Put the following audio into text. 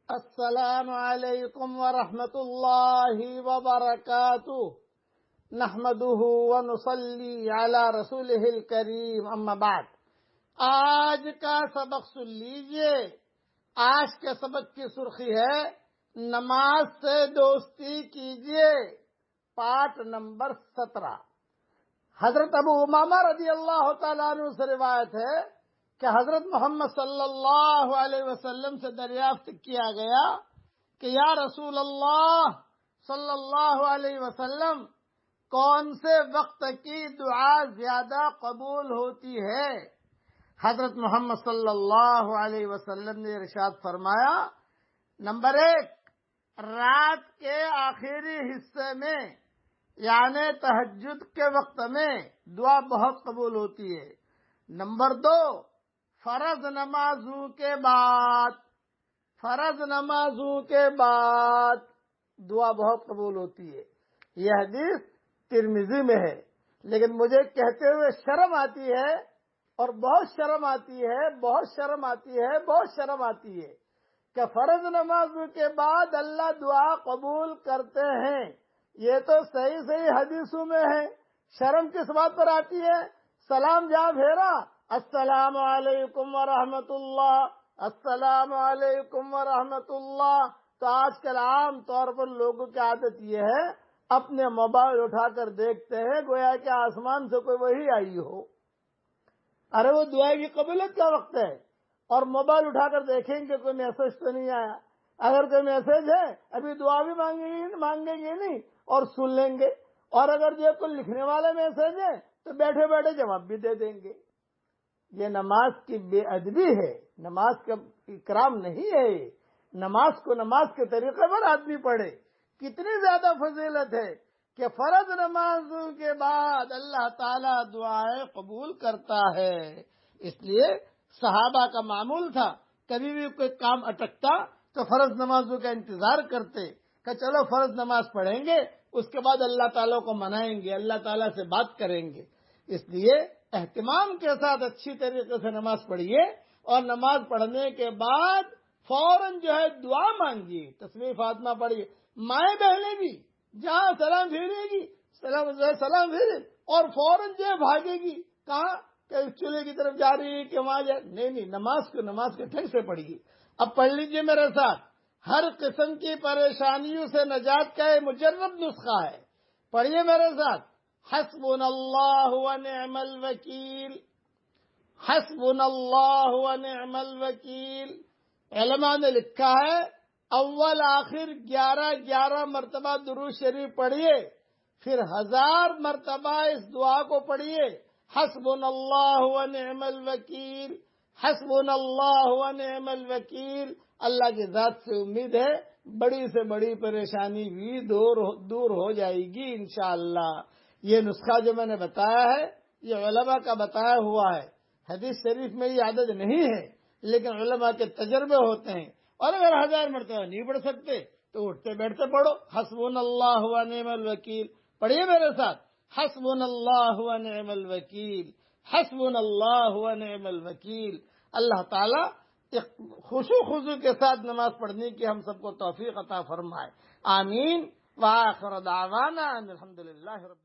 السلام علیکم ورحمۃ اللہ وبرکاتہ نحمده ونصلی علی رسولہ الکریم اما بعد۔ آج کا سبق سن لیجئے۔ آج کے سبق کی سرخی ہے نماز سے دوستی کیجئے، پارٹ نمبر 17۔ حضرت ابو امامہ رضی اللہ تعالیٰ عنہ سے روایت ہے کہ حضرت محمد صلی اللہ علیہ وسلم سے دریافت کیا گیا کہ یا رسول اللہ صلی اللہ علیہ وسلم، کون سے وقت کی دعا زیادہ قبول ہوتی ہے؟ حضرت محمد صلی اللہ علیہ وسلم نے ارشاد فرمایا، نمبر 1، رات کے آخری حصے میں یعنی تہجد کے وقت میں دعا بہت قبول ہوتی ہے۔ نمبر 2، فرض نمازوں کے بعد دعا بہت قبول ہوتی ہے۔ یہ حدیث ترمذی میں ہے، لیکن مجھے کہتے ہوئے شرم آتی ہے، اور بہت شرم آتی ہے کہ فرض نمازوں کے بعد اللہ دعا قبول کرتے ہیں۔ یہ تو صحیح حدیثوں میں ہے، شرم کس بات پر آتی ہے؟ سلام جہاں پھیرا، السلام علیکم ورحمۃ اللہ، السلام علیکم ورحمۃ اللہ۔ تو آج کل عام طور پر لوگوں کی عادت یہ ہے، اپنے موبائل اٹھا کر دیکھتے ہیں گویا کہ آسمان سے کوئی وحی آئی ہو۔ ارے وہ دعا کی قبولیت کا وقت ہے، اور موبائل اٹھا کر دیکھیں گے کوئی میسج تو نہیں آیا۔ اگر کوئی میسج ہے ابھی دعا بھی مانگیں گے نہیں اور سن لیں گے، اور اگر جو کوئی لکھنے والا میسج ہے تو بیٹھے بیٹھے جواب بھی دے دیں گے۔ یہ نماز کی بے ادبی ہے، نماز کا اکرام نہیں ہے۔ نماز کو نماز کے طریقے پر آدمی پڑھے۔ کتنی زیادہ فضیلت ہے کہ فرض نمازوں کے بعد اللہ تعالیٰ دعائیں قبول کرتا ہے۔ اس لیے صحابہ کا معمول تھا، کبھی بھی کوئی کام اٹکتا تو فرض نمازوں کا انتظار کرتے کہ چلو فرض نماز پڑھیں گے، اس کے بعد اللہ تعالیٰ کو منائیں گے، اللہ تعالیٰ سے بات کریں گے۔ اس لیے اہتمام کے ساتھ اچھی طریقے سے نماز پڑھیے، اور نماز پڑھنے کے بعد فوراً جو ہے دعا مانگیے، تسبیح فاطمہ پڑھیے۔ مائیں بہنیں بھی جہاں سلام پھیرے گی سلام پھیرے، اور فوراً جو ہے بھاگے گی، کہاں کہ چولہے کی طرف جا رہی ہے کہ وہاں جا، نہیں، نماز کے ٹھیک سے پڑھیے۔ اب پڑھ لیجئے میرے ساتھ، ہر قسم کی پریشانیوں سے نجات کا یہ مجرب نسخہ ہے۔ پڑھیے میرے ساتھ، حسبنا اللہ ونعم الوکیل، حسبنا اللہ ونعم الوکیل۔ علماء نے لکھا ہے اول آخر 11 مرتبہ درود شریف پڑھیے، پھر 1000 مرتبہ اس دعا کو پڑھیے، حسبنا اللہ ونعم الوکیل، حسبنا اللہ ونعم الوکیل۔ اللہ کی ذات سے امید ہے بڑی سے بڑی پریشانی بھی دور ہو جائے گی انشاءاللہ۔ یہ نسخہ جو میں نے بتایا ہے یہ علماء کا بتایا ہوا ہے، حدیث شریف میں یہ عدد نہیں ہے، لیکن علماء کے تجربے ہوتے ہیں۔ اور اگر 1000 مرتبہ نہیں پڑھ سکتے تو اٹھتے بیٹھتے پڑھو، حسبنا اللہ ونعم الوکیل۔ پڑھیے میرے ساتھ، حسبنا اللہ ونعم الوکیل، حسبنا اللہ ونعم الوکیل۔ اللہ تعالیٰ خضوع کے ساتھ نماز پڑھنے کی ہم سب کو توفیق عطا فرمائے، آمین۔ وآخر دعوانا ان الحمدللہ رب